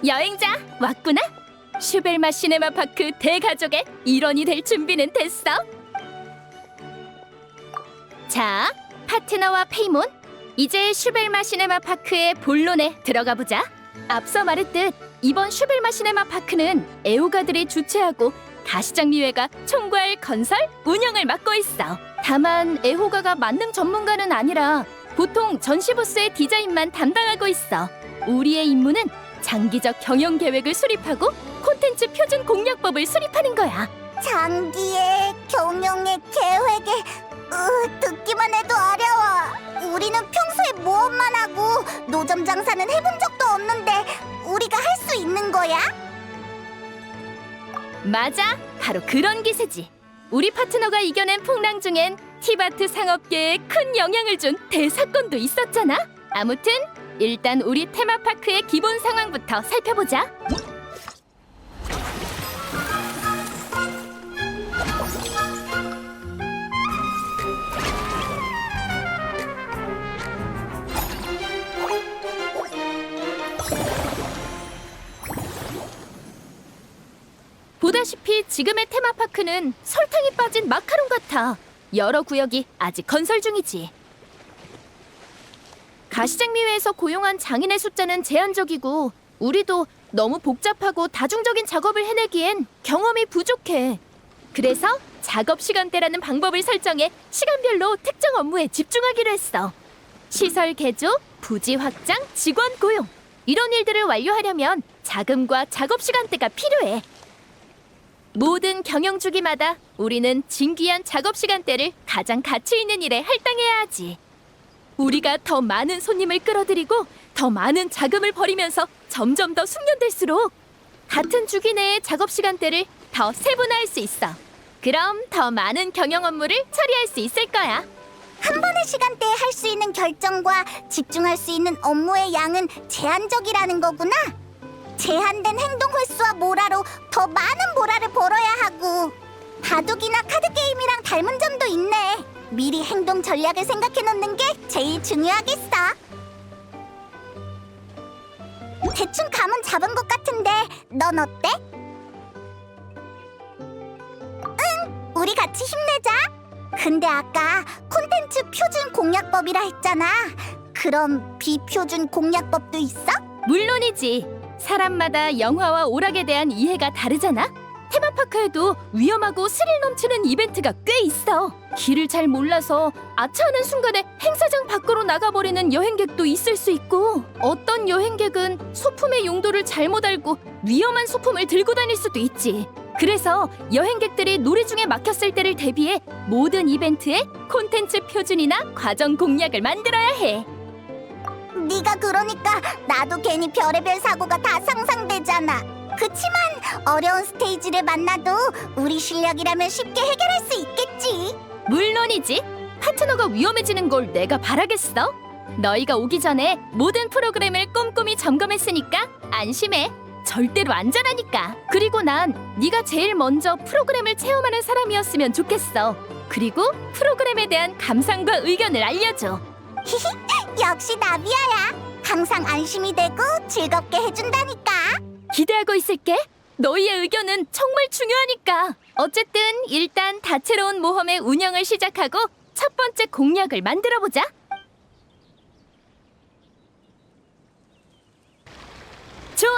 여행자 왔구나. 슈벨마 시네마파크 대가족의 일원이 될 준비는 됐어. 자, 파트너와 페이몬, 이제 슈벨마 시네마파크의 본론에 들어가 보자. 앞서 말했듯 이번 슈벨마 시네마파크는 애호가들이 주최하고 가시장미회가 총괄 건설, 운영을 맡고 있어. 다만 애호가가 만능 전문가는 아니라 보통 전시부스의 디자인만 담당하고 있어. 우리의 임무는 장기적 경영 계획을 수립하고 콘텐츠 표준 공략법을 수립하는 거야. 장기의 경영의 계획에 듣기만 해도 어려워. 우리는 평소에 모험만 하고 노점 장사는 해본 적도 없는데 우리가 할 수 있는 거야? 맞아, 바로 그런 기세지. 우리 파트너가 이겨낸 풍랑 중엔 티바트 상업계에 큰 영향을 준 대사건도 있었잖아. 아무튼 일단 우리 테마파크의 기본 상황부터 살펴보자. 보다시피 지금의 테마파크는 설탕이 빠진 마카롱 같아. 여러 구역이 아직 건설 중이지. 가시장미회에서 고용한 장인의 숫자는 제한적이고 우리도 너무 복잡하고 다중적인 작업을 해내기엔 경험이 부족해. 그래서 작업 시간대라는 방법을 설정해 시간별로 특정 업무에 집중하기로 했어. 시설 개조, 부지 확장, 직원 고용, 이런 일들을 완료하려면 자금과 작업 시간대가 필요해. 모든 경영 주기마다 우리는 진귀한 작업 시간대를 가장 가치 있는 일에 할당해야 하지. 우리가 더 많은 손님을 끌어들이고 더 많은 자금을 벌이면서 점점 더 숙련될수록 같은 주기 내의 작업 시간대를 더 세분화할 수 있어. 그럼 더 많은 경영 업무를 처리할 수 있을 거야. 한 번의 시간대에 할 수 있는 결정과 집중할 수 있는 업무의 양은 제한적이라는 거구나. 제한된 행동 횟수와 모라로 더 많은 모라를 벌어야 하고, 바둑이나 카드게임이랑 닮은 점도 있네. 미리 행동 전략을 생각해 놓는 게 제일 중요하겠어. 대충 감은 잡은 것 같은데 넌 어때? 응, 우리 같이 힘내자. 근데 아까 콘텐츠 표준 공략법이라 했잖아. 그럼 비표준 공략법도 있어? 물론이지. 사람마다 영화와 오락에 대한 이해가 다르잖아. 테마파크에도 위험하고 스릴 넘치는 이벤트가 꽤 있어. 길을 잘 몰라서 아차하는 순간에 행사장 밖으로 나가버리는 여행객도 있을 수 있고, 어떤 여행객은 소품의 용도를 잘못 알고 위험한 소품을 들고 다닐 수도 있지. 그래서 여행객들이 놀이 중에 막혔을 때를 대비해 모든 이벤트에 콘텐츠 표준이나 과정 공략을 만들어야 해. 네가 그러니까 나도 괜히 별의별 사고가 다 상상되잖아. 그치만 어려운 스테이지를 만나도 우리 실력이라면 쉽게 해결할 수 있겠지. 물론이지. 파트너가 위험해지는 걸 내가 바라겠어? 너희가 오기 전에 모든 프로그램을 꼼꼼히 점검했으니까 안심해. 절대로 안전하니까. 그리고 난 네가 제일 먼저 프로그램을 체험하는 사람이었으면 좋겠어. 그리고 프로그램에 대한 감상과 의견을 알려줘. 역시 나비야야. 항상 안심이 되고 즐겁게 해준다니까. 기대하고 있을게. 너희의 의견은 정말 중요하니까. 어쨌든 일단 다채로운 모험의 운영을 시작하고 첫 번째 공략을 만들어보자. 좋아.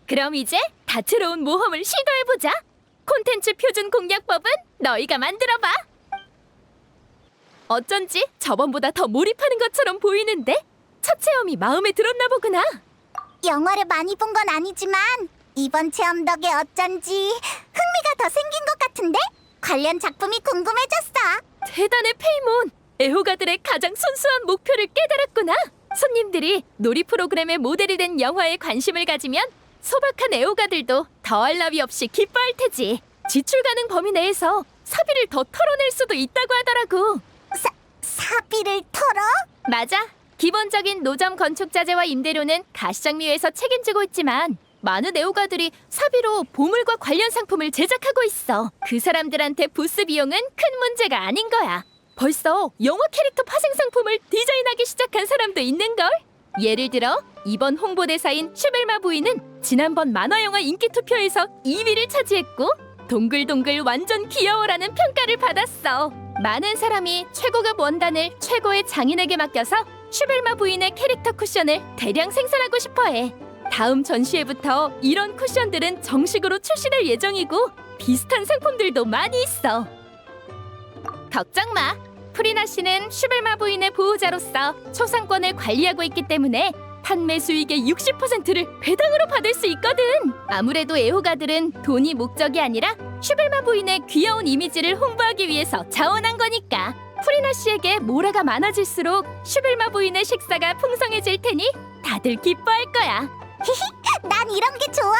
그럼 이제 다채로운 모험을 시도해보자. 콘텐츠 표준 공략법은 너희가 만들어봐. 어쩐지 저번보다 더 몰입하는 것처럼 보이는데? 첫 체험이 마음에 들었나 보구나. 영화를 많이 본 건 아니지만 이번 체험 덕에 어쩐지 흥미가 더 생긴 것 같은데? 관련 작품이 궁금해졌어. 대단해, 페이몬. 애호가들의 가장 순수한 목표를 깨달았구나. 손님들이 놀이 프로그램의 모델이 된 영화에 관심을 가지면 소박한 애호가들도 더할 나위 없이 기뻐할 테지. 지출 가능 범위 내에서 사비를 더 털어낼 수도 있다고 하더라고. 사비를 털어? 맞아. 기본적인 노점 건축 자재와 임대료는 가시장미회에서 책임지고 있지만 많은 애호가들이 사비로 보물과 관련 상품을 제작하고 있어. 그 사람들한테 부스 비용은 큰 문제가 아닌 거야. 벌써 영화 캐릭터 파생 상품을 디자인하기 시작한 사람도 있는걸? 예를 들어 이번 홍보대사인 슈벨마 부인은 지난번 만화영화 인기 투표에서 2위를 차지했고 동글동글 완전 귀여워라는 평가를 받았어. 많은 사람이 최고급 원단을 최고의 장인에게 맡겨서 슈벨마 부인의 캐릭터 쿠션을 대량 생산하고 싶어해. 다음 전시회부터 이런 쿠션들은 정식으로 출시될 예정이고 비슷한 상품들도 많이 있어. 걱정 마. 프리나 씨는 슈벨마 부인의 보호자로서 초상권을 관리하고 있기 때문에 판매 수익의 60%를 배당으로 받을 수 있거든. 아무래도 애호가들은 돈이 목적이 아니라 슈벨마 부인의 귀여운 이미지를 홍보하기 위해서 자원한 거니까. 프리나 씨에게 모라가 많아질수록 슈벨마 부인의 식사가 풍성해질 테니 다들 기뻐할 거야. 난 이런 게 좋아.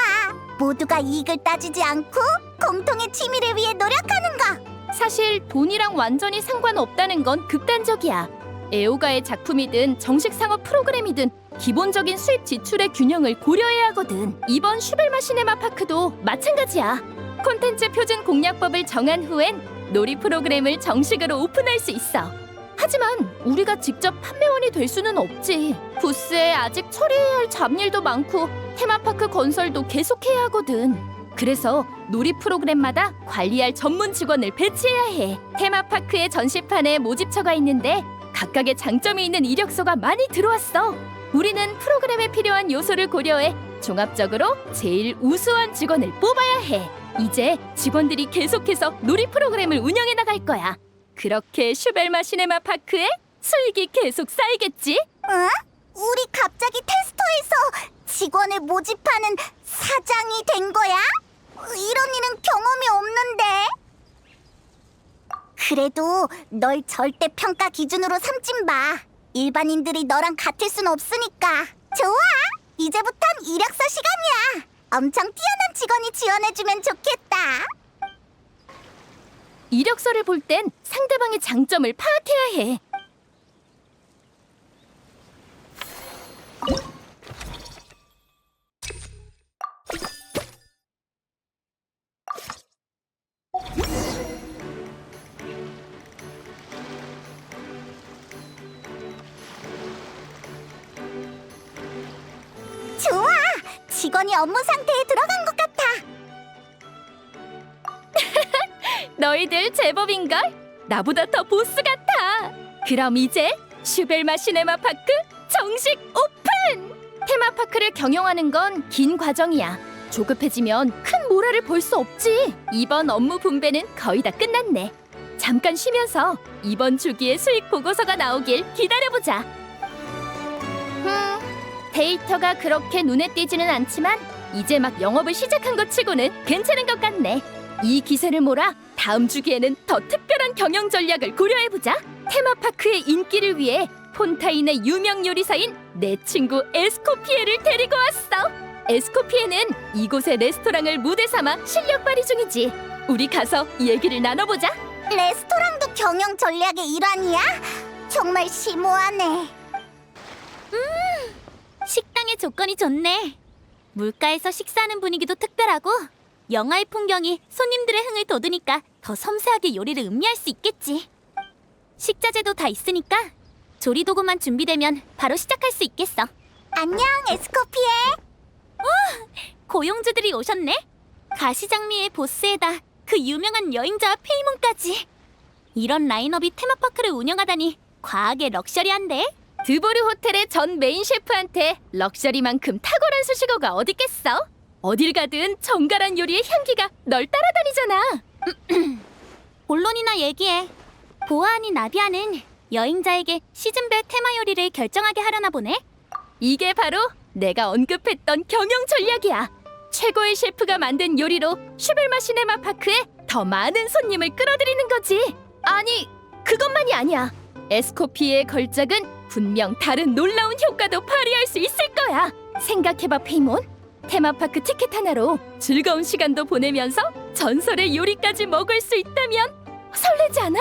모두가 이익을 따지지 않고 공통의 취미를 위해 노력하는 거. 사실 돈이랑 완전히 상관없다는 건 극단적이야. 애호가의 작품이든 정식 상업 프로그램이든 기본적인 수입 지출의 균형을 고려해야 하거든. 이번 슈벨마 시네마파크도 마찬가지야. 콘텐츠 표준 공략법을 정한 후엔 놀이 프로그램을 정식으로 오픈할 수 있어. 하지만 우리가 직접 판매원이 될 수는 없지. 부스에 아직 처리해야 할 잡일도 많고 테마파크 건설도 계속해야 하거든. 그래서 놀이 프로그램마다 관리할 전문 직원을 배치해야 해. 테마파크의 전시판에 모집처가 있는데 각각의 장점이 있는 이력서가 많이 들어왔어. 우리는 프로그램에 필요한 요소를 고려해 종합적으로 제일 우수한 직원을 뽑아야 해. 이제 직원들이 계속해서 놀이 프로그램을 운영해 나갈 거야. 그렇게 슈벨마 시네마파크에 수익이 계속 쌓이겠지? 응? 우리 갑자기 테스터에서 직원을 모집하는 사장이 된 거야? 이런 일은 경험이 없는데. 그래도 널 절대 평가 기준으로 삼진 마. 일반인들이 너랑 같을 순 없으니까. 좋아. 이제부턴 이력서 시간이야. 엄청 뛰어난 직원이 지원해주면 좋겠다. 이력서를 볼 땐 상대방의 장점을 파악해야 해. 좋아. 직원이 업무 상태에 들어간 것 같아. 너희들 제법인걸? 나보다 더 보스 같아. 그럼 이제 슈벨마 시네마파크 정식 오픈! 테마파크를 경영하는 건 긴 과정이야. 조급해지면 큰 모라를 벌 수 없지. 이번 업무 분배는 거의 다 끝났네. 잠깐 쉬면서 이번 주기의 수익 보고서가 나오길 기다려보자. 데이터가 그렇게 눈에 띄지는 않지만 이제 막 영업을 시작한 것 치고는 괜찮은 것 같네. 이 기세를 몰아 다음 주기에는 더 특별한 경영 전략을 고려해보자. 테마파크의 인기를 위해 폰타인의 유명 요리사인 내 친구 에스코피에를 데리고 왔어. 에스코피에는 이곳의 레스토랑을 무대 삼아 실력 발휘 중이지. 우리 가서 얘기를 나눠보자. 레스토랑도 경영 전략의 일환이야? 정말 심오하네. 식당의 조건이 좋네. 물가에서 식사하는 분위기도 특별하고 영화의 풍경이 손님들의 흥을 돋우니까 더 섬세하게 요리를 음미할 수 있겠지. 식자재도 다 있으니까 조리도구만 준비되면 바로 시작할 수 있겠어. 안녕, 에스코피에. 고용주들이 오셨네. 가시장미의 보스에다 그 유명한 여행자와 페이몬까지. 이런 라인업이 테마파크를 운영하다니 과하게 럭셔리한데? 드보르 호텔의 전 메인 셰프한테 럭셔리만큼 탁월한 수식어가 어딨겠어? 어딜 가든 정갈한 요리의 향기가 널 따라다니잖아. 본론이나 얘기해. 보아하니 나비아는 여행자에게 시즌별 테마 요리를 결정하게 하려나 보네. 이게 바로 내가 언급했던 경영 전략이야. 최고의 셰프가 만든 요리로 슈벨마 시네마파크에 더 많은 손님을 끌어들이는 거지. 아니, 그것만이 아니야. 에스코피의 걸작은 분명 다른 놀라운 효과도 발휘할 수 있을 거야. 생각해봐, 페이몬. 테마파크 티켓 하나로 즐거운 시간도 보내면서 전설의 요리까지 먹을 수 있다면 설레지 않아?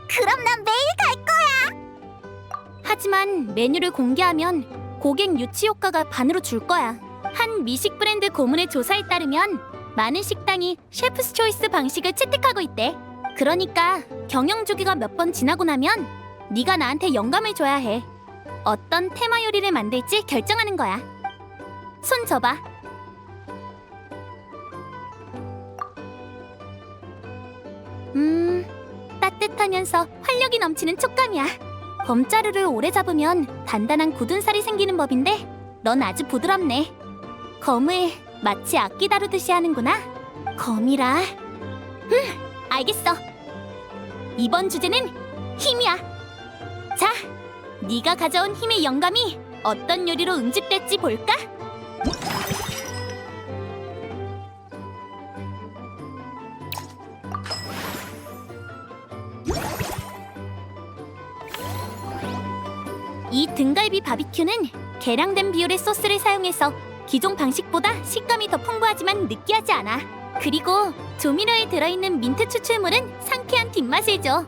그럼 난 매일 갈 거야. 하지만 메뉴를 공개하면 고객 유치 효과가 반으로 줄 거야. 한 미식 브랜드 고문의 조사에 따르면 많은 식당이 셰프스 초이스 방식을 채택하고 있대. 그러니까 경영 주기가 몇 번 지나고 나면 네가 나한테 영감을 줘야 해. 어떤 테마 요리를 만들지 결정하는 거야. 손 줘봐. 따뜻하면서 활력이 넘치는 촉감이야. 범자루를 오래 잡으면 단단한 굳은 살이 생기는 법인데 넌 아주 부드럽네. 검을 마치 악기 다루듯이 하는구나. 검이라. 알겠어. 이번 주제는 힘이야. 자, 네가 가져온 힘의 영감이 어떤 요리로 응집될지 볼까? 이 등갈비 바비큐는 계량된 비율의 소스를 사용해서 기존 방식보다 식감이 더 풍부하지만 느끼하지 않아. 그리고 조미료에 들어있는 민트 추출물은 상쾌한 뒷맛을 줘.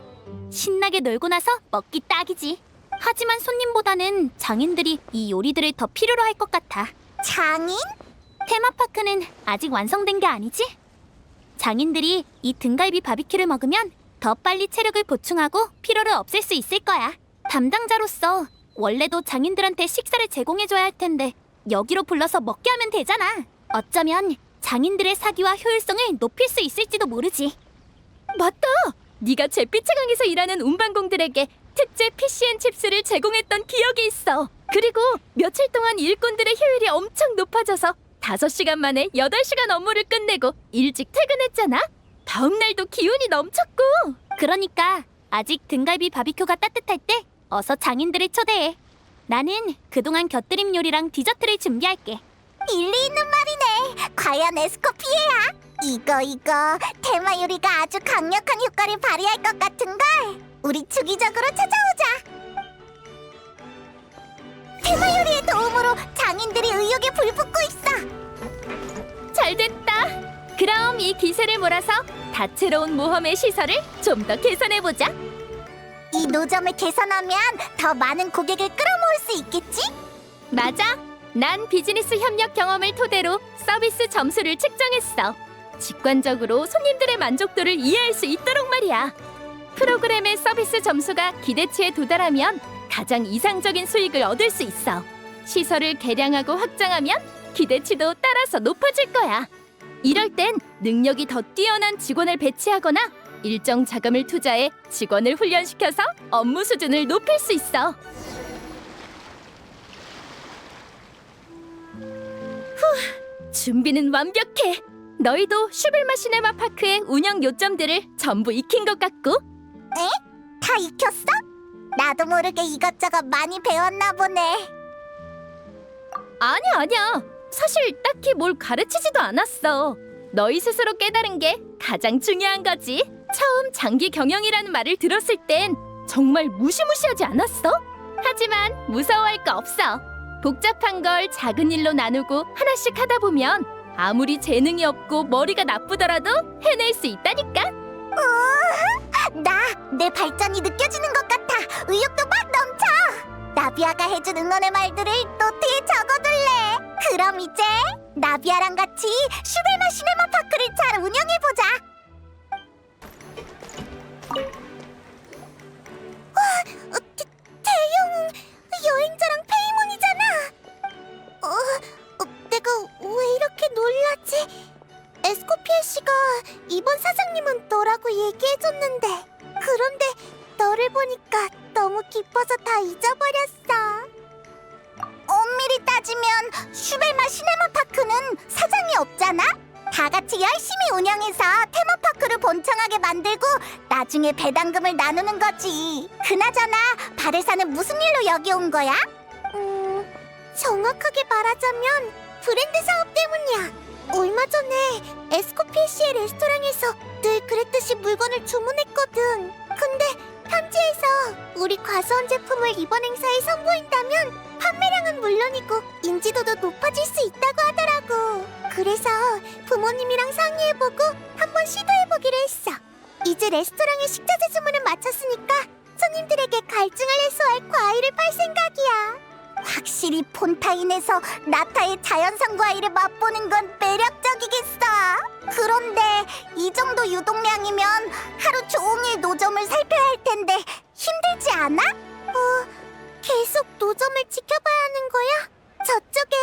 신나게 놀고 나서 먹기 딱이지. 하지만 손님보다는 장인들이 이 요리들을 더 필요로 할 것 같아. 장인? 테마파크는 아직 완성된 게 아니지? 장인들이 이 등갈비 바비큐를 먹으면 더 빨리 체력을 보충하고 피로를 없앨 수 있을 거야. 담당자로서 원래도 장인들한테 식사를 제공해줘야 할 텐데 여기로 불러서 먹게 하면 되잖아. 어쩌면 장인들의 사기와 효율성을 높일 수 있을지도 모르지. 맞다! 네가 잿빛채강에서 일하는 운반공들에게 특제 피쉬앤칩스를 제공했던 기억이 있어. 그리고 며칠 동안 일꾼들의 효율이 엄청 높아져서 5시간 만에 8시간 업무를 끝내고 일찍 퇴근했잖아. 다음 날도 기운이 넘쳤고. 그러니까 아직 등갈비 바비큐가 따뜻할 때 어서 장인들을 초대해. 나는 그동안 곁들임 요리랑 디저트를 준비할게. 일리 있는 말이네. 과연 에스코피에야? 이거 테마 요리가 아주 강력한 효과를 발휘할 것 같은걸. 우리 주기적으로 찾아오자. 테마 요리의 도움으로 장인들이 의욕에 불붙고 있어. 잘 됐다. 그럼 이 기세를 몰아서 다채로운 모험의 시설을 좀 더 개선해보자. 이 노점을 개선하면 더 많은 고객을 끌어모을 수 있겠지? 맞아. 난 비즈니스 협력 경험을 토대로 서비스 점수를 측정했어. 직관적으로 손님들의 만족도를 이해할 수 있도록 말이야. 프로그램의 서비스 점수가 기대치에 도달하면 가장 이상적인 수익을 얻을 수 있어. 시설을 개량하고 확장하면 기대치도 따라서 높아질 거야. 이럴 땐 능력이 더 뛰어난 직원을 배치하거나 일정 자금을 투자해 직원을 훈련시켜서 업무 수준을 높일 수 있어. 준비는 완벽해. 너희도 슈벨마 시네마 파크의 운영 요점들을 전부 익힌 것 같고. 다 익혔어? 나도 모르게 이것저것 많이 배웠나 보네. 아니야. 사실 딱히 뭘 가르치지도 않았어. 너희 스스로 깨달은 게 가장 중요한 거지. 처음 장기 경영이라는 말을 들었을 땐 정말 무시무시하지 않았어? 하지만 무서워할 거 없어. 복잡한 걸 작은 일로 나누고 하나씩 하다 보면 아무리 재능이 없고 머리가 나쁘더라도 해낼 수 있다니까. 내 발전이 느껴지는 것 같아. 의욕도 막 넘쳐. 나비아가 해준 응원의 말들을 노트에 적어둘래. 그럼 이제 나비아랑 같이 슈벨마 시네마 파크를 잘 운영해보자. 와, 대형 여행자랑 페이몬이잖아. 내가 왜 이렇게 놀라지? 에스코피에 씨가 이번 사장님은 너라고 얘기해줬는데, 그런데 너를 보니까 너무 기뻐서 다 잊어버렸어. 엄밀히 따지면 슈벨마 시네마 파크는 사장이 없잖아? 다 같이 열심히 운영해서 테마파크를 번창하게 만들고 나중에 배당금을 나누는 거지. 그나저나 바르사는 무슨 일로 여기 온 거야? 정확하게 말하자면 브랜드 사업 때문이야. 얼마 전에 에스코피에 씨의 레스토랑에서 늘 그랬듯이 물건을 주문했거든. 근데 편지에서 우리 과수원 제품을 이번 행사에 선보인다면 판매량은 물론이고 인지도도 높아질 수 있다고 하더라고. 그래서 부모님이랑 상의해보고 한번 시도해보기로 했어. 이제 레스토랑의 식자재 주문을 마쳤으니까 손님들에게 갈증을 해소할 과일을 팔 생각이야. 확실히 폰타인에서 나타의 자연산 과일을 맛보는 건 매력적이겠어. 그런데 이 정도 유동량이면 하루 종일 노점을 살펴야 할 텐데 힘들지 않아? 계속 노점을 노점을 지켜봐야 하는 거야? 저쪽에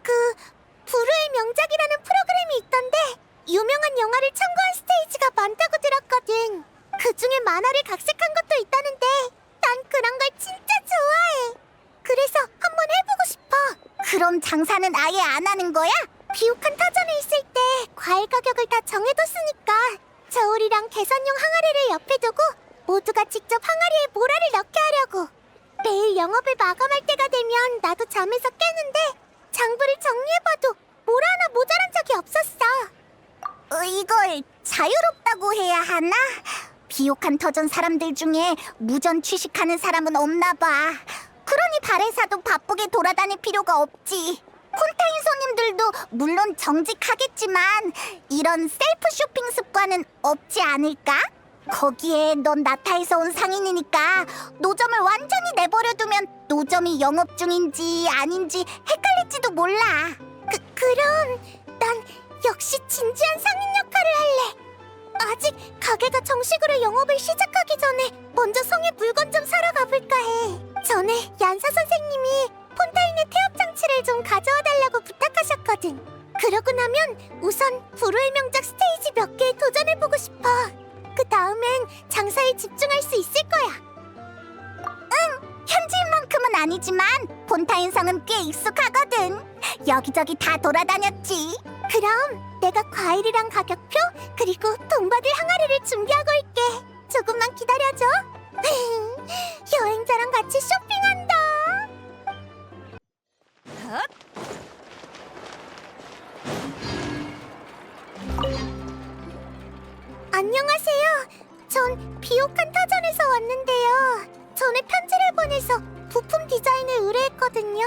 그 불후의 명작이라는 프로그램이 있던데 유명한 영화를 참고한 스테이지가 많다고 들었거든. 그중에 만화를 각색한 것도 있다는데 난 그런 걸 진짜 좋아해. 그래서 한번 해보고 싶어. 그럼 장사는 아예 안 하는 거야? 비옥한 터전에 있을 때 과일 가격을 다 정해뒀으니까 저울이랑 계산용 항아리를 옆에 두고 모두가 직접 항아리에 모라를 넣게 하려고. 매일 영업을 마감할 때가 되면 나도 잠에서 깨는데 장부를 정리해봐도 모라 하나 모자란 적이 없었어. 이걸 자유롭다고 해야 하나? 비옥한 터전 사람들 중에 무전 취식하는 사람은 없나 봐. 그러니 발회사도 바쁘게 돌아다닐 필요가 없지. 폰타인 손님들도 물론 정직하겠지만 이런 셀프 쇼핑 습관은 없지 않을까? 거기에 넌 나타에서 온 상인이니까 노점을 완전히 내버려두면 노점이 영업 중인지 아닌지 헷갈릴지도 몰라. 그럼 난 역시 진지한 상인 역할을 할래. 아직 가게가 정식으로 영업을 시작하기 전에 먼저 성에 물건 좀 사러 가볼까 해. 전에 얀사 선생님이 폰타인의 태엽 장치를 좀 가져와 달라고 부탁하셨거든. 그러고 나면 우선 불후의 명작 스테이지 몇 개에 도전해보고 싶어. 그 다음엔 장사에 집중할 수 있을 거야. 응, 현지인만큼은 아니지만 폰타인 성은 꽤 익숙하거든. 여기저기 다 돌아다녔지. 그럼 내가 과일이랑 가격표 그리고 돈 받을 항아리를 준비하고 있게. 조금만 기다려줘. 여행자랑 같이 쇼핑한다. 안녕하세요. 전 비옥한 터전에서 왔는데요. 전에 편지를 보내서 부품 디자인을 의뢰했거든요.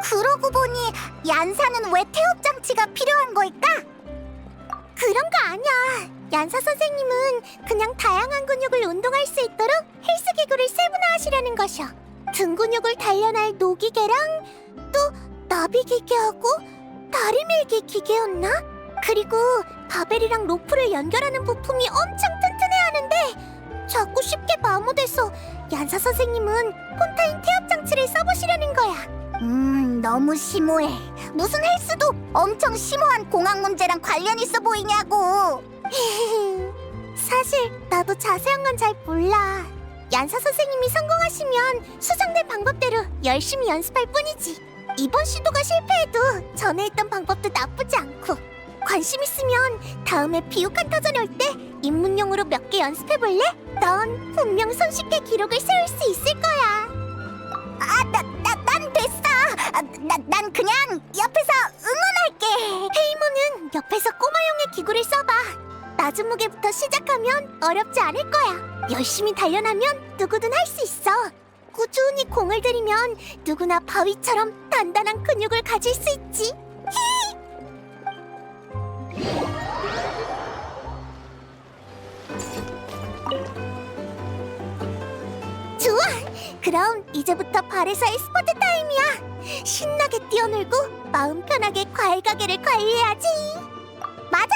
그러고 보니 얀사는 왜 태엽 장치가 필요한 걸까? 그런 거 아니야. 얀사 선생님은 그냥 다양한 근육을 운동할 수 있도록 헬스 기구를 세분화하시려는 것이요. 등 근육을 단련할 노기계랑 또 나비 기계하고 다리 밀기 기계였나? 그리고 바벨이랑 로프를 연결하는 부품이 엄청 튼튼해야 하는데 자꾸 쉽게 마모돼서 얀사 선생님은 폰타인 태엽 장치를 써보시려는 거야. 너무 심오해. 무슨 헬스도 엄청 심오한 공학 문제랑 관련 있어 보이냐고. 사실 나도 자세한 건 잘 몰라. 얀사 선생님이 성공하시면 수정된 방법대로 열심히 연습할 뿐이지. 이번 시도가 실패해도 전에 했던 방법도 나쁘지 않고. 관심 있으면 다음에 비옥한 터전에 올 때 입문용으로 몇 개 연습해볼래? 넌 분명 손쉽게 기록을 세울 수 있을 거야. 난 됐어. 난 그냥 옆에서 응원할게. 페이모는 옆에서 꼬마용의 기구를 써봐. 낮은 무게부터 시작하면 어렵지 않을 거야. 열심히 단련하면 누구든 할 수 있어. 꾸준히 공을 들이면 누구나 바위처럼 단단한 근육을 가질 수 있지. 좋아! 그럼 이제부터 발에서의 스포츠 타임이야. 신나게 뛰어놀고 마음 편하게 과일 가게를 관리해야지. 맞아.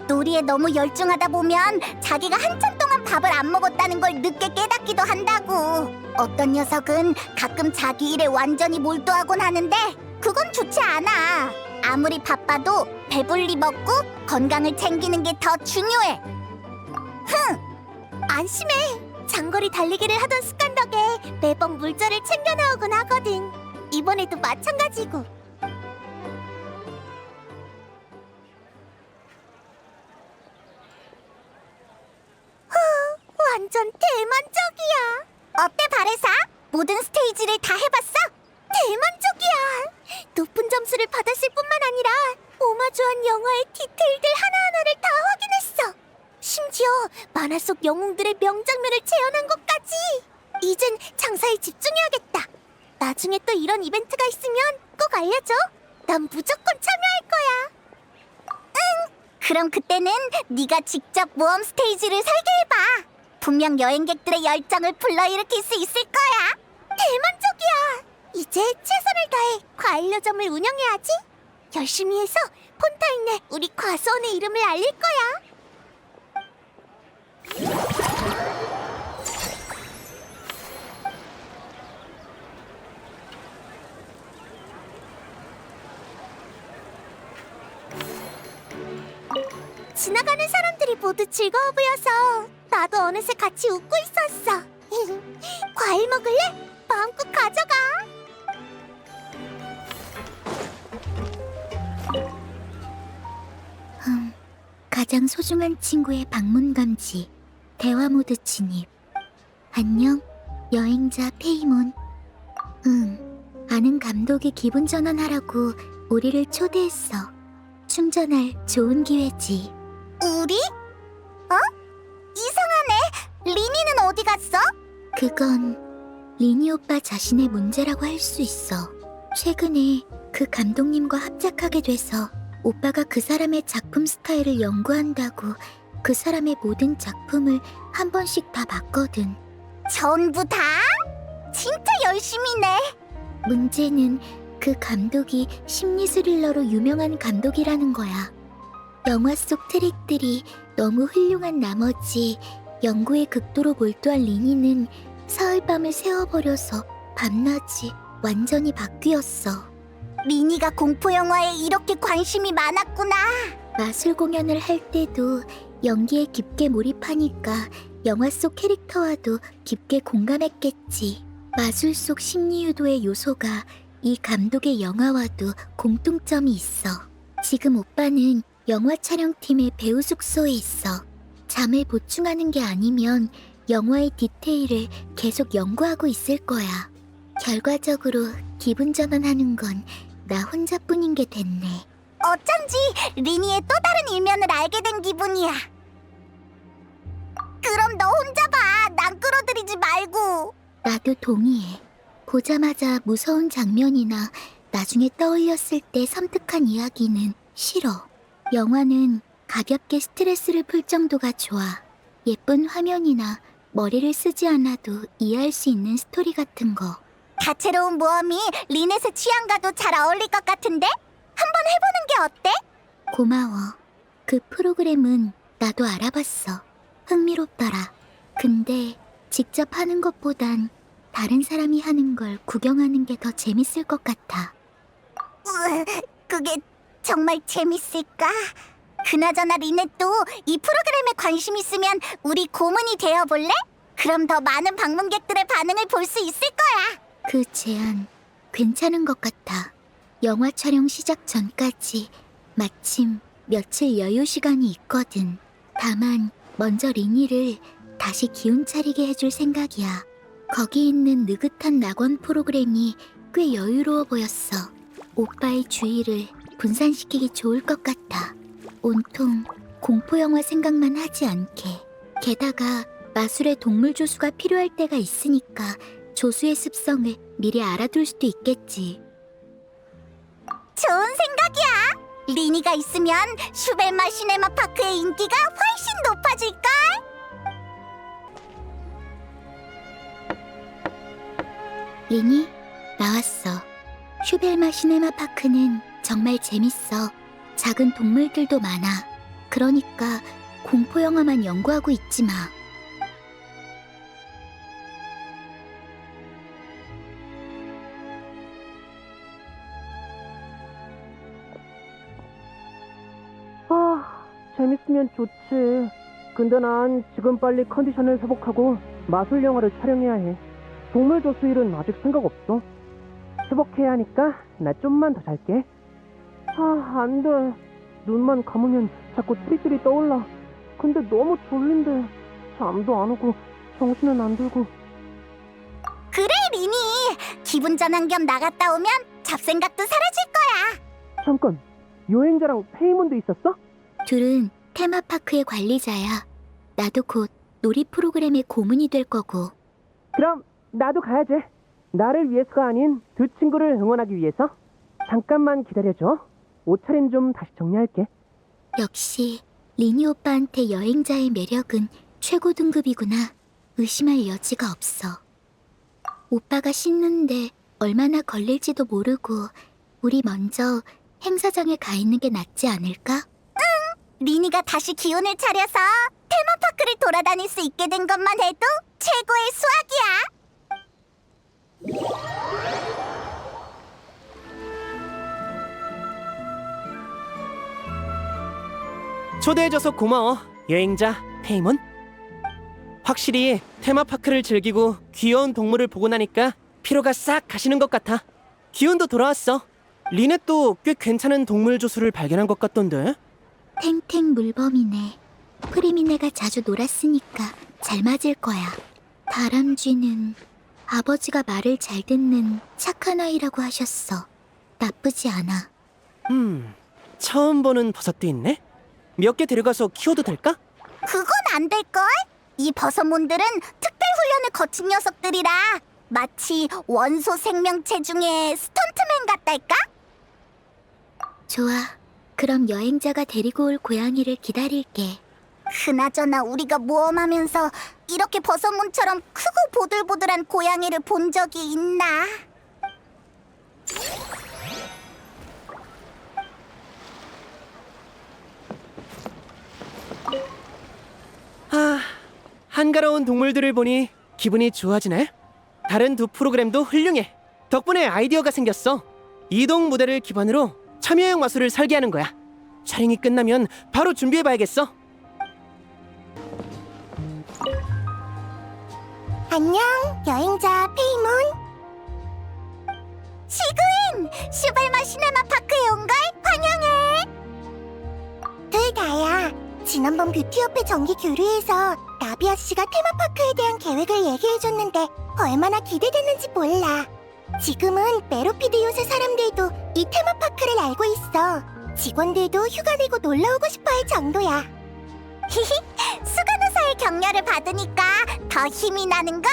놀이에 너무 열중하다 보면 자기가 한참 동안 밥을 안 먹었다는 걸 늦게 깨닫기도 한다고. 어떤 녀석은 가끔 자기 일에 완전히 몰두하곤 하는데 그건 좋지 않아. 아무리 바빠도 배불리 먹고 건강을 챙기는 게 더 중요해. 안심해. 장거리 달리기를 하던 습관 덕에 매번 물자를 챙겨 나오곤 하거든. 이번에도 마찬가지고. 완전 대만족이야. 어때 발에사? 모든 스테이지를 다 해봤어? 대만족이야. 높은 점수를 받았을 뿐만 아니라 오마주한 영화의 디테일들 하나하나를 다 확인했어. 심지어 만화 속 영웅들의 명장면을 재현한 것까지. 이젠 장사에 집중해야겠다. 나중에 또 이런 이벤트가 있으면 꼭 알려줘. 난 무조건 참여할 거야. 응. 그럼 그때는 네가 직접 모험 스테이지를 설계해봐. 분명 여행객들의 열정을 불러일으킬 수 있을 거야. 대만족이야. 이제 최선을 다해 과일노점을 운영해야지. 열심히 해서 폰타인에 우리 과수원의 이름을 알릴 거야. 지나가는 사람들이 모두 즐거워 보여서 나도 어느새 같이 웃고 있었어. 과일 먹을래? 마음껏 가져가. 가장 소중한 친구의 방문 감지, 대화 모드 진입. 안녕, 여행자 페이몬. 아는 감독이 기분 전환하라고 우리를 초대했어. 충전할 좋은 기회지. 우리? 이상하네. 리니는 어디 갔어? 그건 리니 오빠 자신의 문제라고 할 수 있어. 최근에 그 감독님과 합작하게 돼서 오빠가 그 사람의 작품 스타일을 연구한다고 그 사람의 모든 작품을 한 번씩 다 봤거든. 전부 다? 진짜 열심히네. 문제는 그 감독이 심리 스릴러로 유명한 감독이라는 거야. 영화 속 트릭들이 너무 훌륭한 나머지 연구에 극도로 몰두한 리니는 사흘밤을 새워버려서 밤낮이 완전히 바뀌었어. 리니가 공포 영화에 이렇게 관심이 많았구나. 마술 공연을 할 때도 연기에 깊게 몰입하니까 영화 속 캐릭터와도 깊게 공감했겠지. 마술 속 심리 유도의 요소가 이 감독의 영화와도 공통점이 있어. 지금 오빠는 영화 촬영팀의 배우 숙소에 있어. 잠을 보충하는 게 아니면 영화의 디테일을 계속 연구하고 있을 거야. 결과적으로 기분 전환하는 건 나 혼자뿐인 게 됐네. 어쩐지 리니의 또 다른 일면을 알게 된 기분이야. 그럼 너 혼자 봐. 난 끌어들이지 말고. 나도 동의해. 보자마자 무서운 장면이나 나중에 떠올렸을 때 섬뜩한 이야기는 싫어. 영화는 가볍게 스트레스를 풀 정도가 좋아. 예쁜 화면이나 머리를 쓰지 않아도 이해할 수 있는 스토리 같은 거. 다채로운 모험이 리넷의 취향과도 잘 어울릴 것 같은데? 한번 해보는 게 어때? 고마워. 그 프로그램은 나도 알아봤어. 흥미롭더라. 근데 직접 하는 것보단 다른 사람이 하는 걸 구경하는 게 더 재밌을 것 같아. 그게 정말 재밌을까? 그나저나 리넷도 이 프로그램에 관심 있으면 우리 고문이 되어볼래? 그럼 더 많은 방문객들의 반응을 볼 수 있을 거야. 그 제안 괜찮은 것 같아. 영화 촬영 시작 전까지 마침 며칠 여유 시간이 있거든. 다만 먼저 리니를 다시 기운 차리게 해줄 생각이야. 거기 있는 느긋한 낙원 프로그램이 꽤 여유로워 보였어. 오빠의 주의를 분산시키기 좋을 것 같아. 온통 공포영화 생각만 하지 않게. 게다가 마술의 동물 조수가 필요할 때가 있으니까 조수의 습성을 미리 알아둘 수도 있겠지. 좋은 생각이야. 리니가 있으면 슈벨마 시네마 파크의 인기가 훨씬 높아질걸? 리니, 나왔어. 슈벨마 시네마 파크는 정말 재밌어. 작은 동물들도 많아. 그러니까 공포 영화만 연구하고 있지 마. 재밌으면 좋지. 근데 난 지금 빨리 컨디션을 회복하고 마술 영화를 촬영해야 해. 동물 조수 일은 아직 생각 없어. 회복해야 하니까 나 좀만 더 잘게. 안 돼. 눈만 감으면 자꾸 트릭들이 떠올라. 근데 너무 졸린데 잠도 안 오고 정신은 안 들고. 그래, 리니. 기분 전환 겸 나갔다 오면 잡생각도 사라질 거야. 잠깐, 여행자랑 페이몬도 있었어? 둘은 테마파크의 관리자야. 나도 곧 놀이 프로그램의 고문이 될 거고. 그럼 나도 가야지. 나를 위해서가 아닌 두 친구를 응원하기 위해서. 잠깐만 기다려줘. 옷차림 좀 다시 정리할게. 역시 리니 오빠한테 여행자의 매력은 최고 등급이구나. 의심할 여지가 없어. 오빠가 씻는데 얼마나 걸릴지도 모르고 우리 먼저 행사장에 가 있는 게 낫지 않을까? 리니가 다시 기운을 차려서 테마파크를 돌아다닐 수 있게 된 것만 해도 최고의 수확이야. 초대해줘서 고마워, 여행자 페이몬. 확실히 테마파크를 즐기고 귀여운 동물을 보고 나니까 피로가 싹 가시는 것 같아. 기운도 돌아왔어. 리넷도 꽤 괜찮은 동물 조수를 발견한 것 같던데? 탱탱 물범이네. 프리미네가 자주 놀았으니까 잘 맞을 거야. 다람쥐는 아버지가 말을 잘 듣는 착한 아이라고 하셨어. 나쁘지 않아. 처음 보는 버섯도 있네? 몇 개 데려가서 키워도 될까? 그건 안 될걸? 이 버섯몬들은 특별 훈련을 거친 녀석들이라 마치 원소 생명체 중에 스턴트맨 같달까? 좋아. 그럼 여행자가 데리고 올 고양이를 기다릴게. 그나저나 우리가 모험하면서 이렇게 버섯몬처럼 크고 보들보들한 고양이를 본 적이 있나? 한가로운 동물들을 보니 기분이 좋아지네. 다른 두 프로그램도 훌륭해. 덕분에 아이디어가 생겼어. 이동 무대를 기반으로 참여형 마술을 설계하는 거야. 촬영이 끝나면 바로 준비해봐야겠어. 안녕, 여행자 페이몬. 시그윈! 슈발마 시네마 파크에 온 걸 환영해. 둘 다야. 지난번 뷰티협회 정기 교류에서 나비아 씨가 테마파크에 대한 계획을 얘기해줬는데 얼마나 기대되는지 몰라. 지금은 메로피드 요새 사람들도 이 테마파크를 알고 있어. 직원들도 휴가 내고 놀러오고 싶어할 정도야. 히히, 수간호사의 격려를 받으니까 더 힘이 나는걸.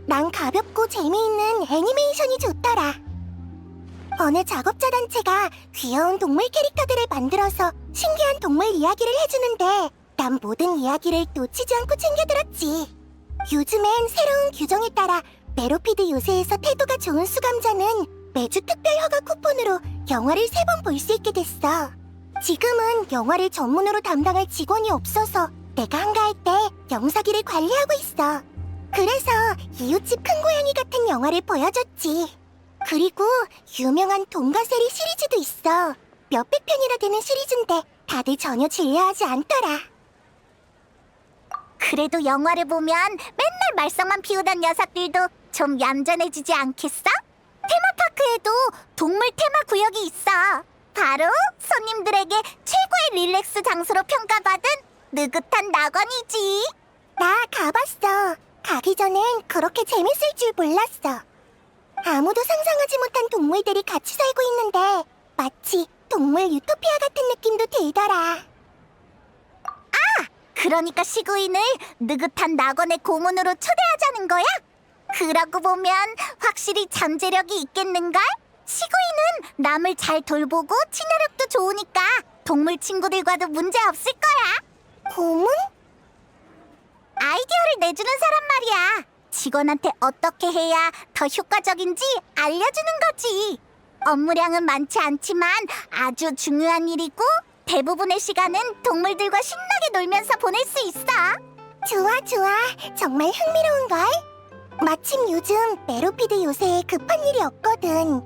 난 가볍고 재미있는 애니메이션이 좋더라. 어느 작업자 단체가 귀여운 동물 캐릭터들을 만들어서 신기한 동물 이야기를 해주는데 난 모든 이야기를 놓치지 않고 챙겨들었지. 요즘엔 새로운 규정에 따라 메로피드 요새에서 태도가 좋은 수감자는 매주 특별 허가 쿠폰으로 영화를 3번 볼 수 있게 됐어. 지금은 영화를 전문으로 담당할 직원이 없어서 내가 한가할 때 영사기를 관리하고 있어. 그래서 이웃집 큰 고양이 같은 영화를 보여줬지. 그리고 유명한 동가세리 시리즈도 있어. 몇백 편이나 되는 시리즈인데 다들 전혀 질려하지 않더라. 그래도 영화를 보면 맨날 말썽만 피우던 녀석들도 좀 얌전해지지 않겠어? 테마파크에도 동물 테마 구역이 있어. 바로 손님들에게 최고의 릴렉스 장소로 평가받은 느긋한 낙원이지. 나 가봤어. 가기 전엔 그렇게 재밌을 줄 몰랐어. 아무도 상상하지 못한 동물들이 같이 살고 있는데 마치 동물 유토피아 같은 느낌도 들더라. 그러니까 시구인을 느긋한 낙원의 고문으로 초대하자는 거야? 그러고 보면 확실히 잠재력이 있겠는걸? 시구인은 남을 잘 돌보고 친화력도 좋으니까 동물 친구들과도 문제 없을 거야. 고문? 아이디어를 내주는 사람 말이야. 직원한테 어떻게 해야 더 효과적인지 알려주는 거지. 업무량은 많지 않지만 아주 중요한 일이고 대부분의 시간은 동물들과 신나게 놀면서 보낼 수 있어. 좋아. 정말 흥미로운걸? 마침 요즘 메로피드 요새에 급한 일이 없거든.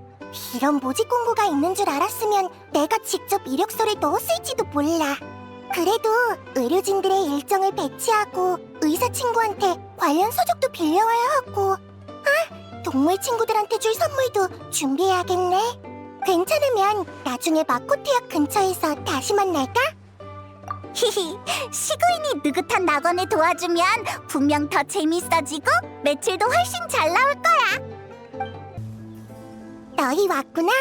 이런 모집 공고가 있는 줄 알았으면 내가 직접 이력서를 넣었을지도 몰라. 그래도 의료진들의 일정을 배치하고 의사 친구한테 관련 서적도 빌려와야 하고 동물 친구들한테 줄 선물도 준비해야겠네. 괜찮으면 나중에 마코트역 근처에서 다시 만날까? 히히, 시구인이 느긋한 낙원을 도와주면 분명 더 재밌어지고 매출도 훨씬 잘 나올 거야. 너희 왔구나?